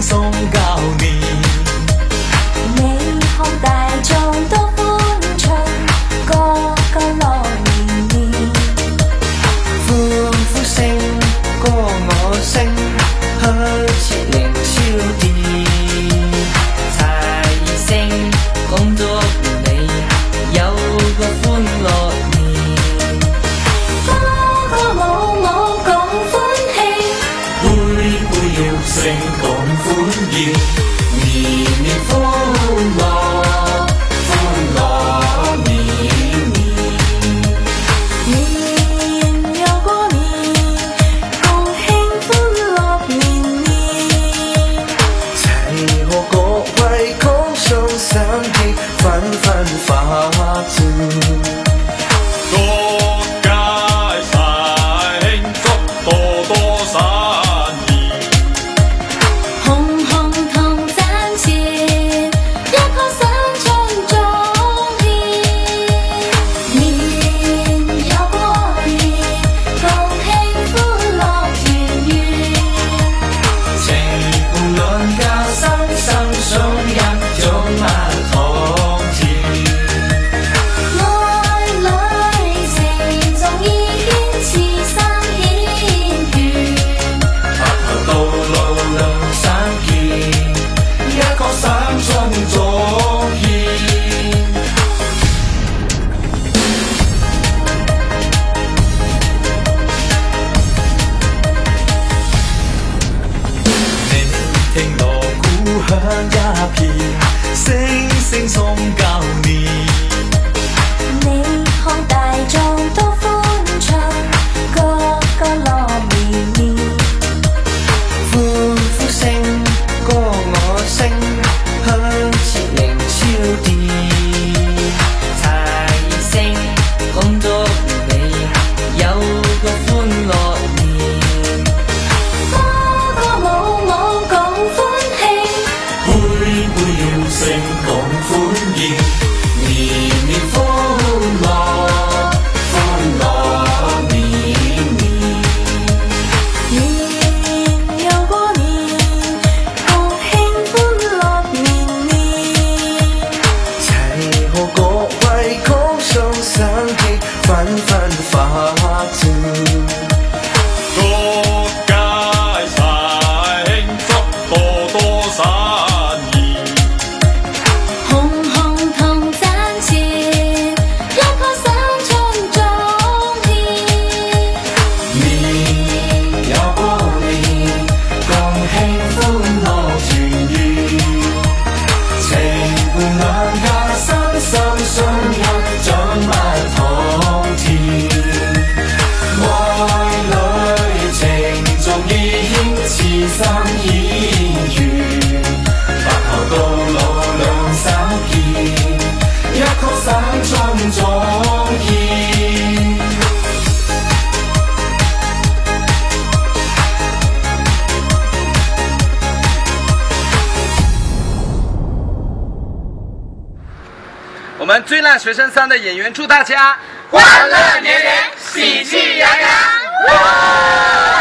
送教你。你看大眾都歡暢，個個樂綿綿。歡呼聲，歌我聲，好似凌霄殿。齊聲恭祝你有個歡樂年。歌歌舞舞共歡喜，杯杯玉勝共歡宴。年年歡樂，歡樂年年。年又過年，共慶歡樂綿綿。齊賀各位恭送上氣，紛紛發展。各界齊慶祝，多多生意。紅紅同賺錢，一棵新春總獻。年又過年，共慶歡樂團圓。情共兩家心心相印，早晚同甜。愛侶情重意堅持心顯倦。白頭到老兩相見，一個新春總獻。你聽鑼鼓響一片，聲聲送教你。你看大眾都歡暢，個個樂綿綿。歡呼聲，歌我聲，好似凌霄殿。齊聲恭祝你有個歡樂年。歌歌舞舞共歡喜，杯杯玉勝共歡宴。年年歡樂，歡樂年年。年又過年，共慶歡樂綿綿。齊賀各位恭送上氣，紛紛發展。各界齊慶祝，多多生意。紅紅同賺錢，一棵新春總獻。年又過年，共慶歡樂團圓。情伴兩家心心相印，早晚同甜。愛侶情重意牽，此心顯圓。白頭到老兩相見，一曲新春總獻。我们最烂学生3的演员祝大家欢乐年年，喜气洋洋。哇！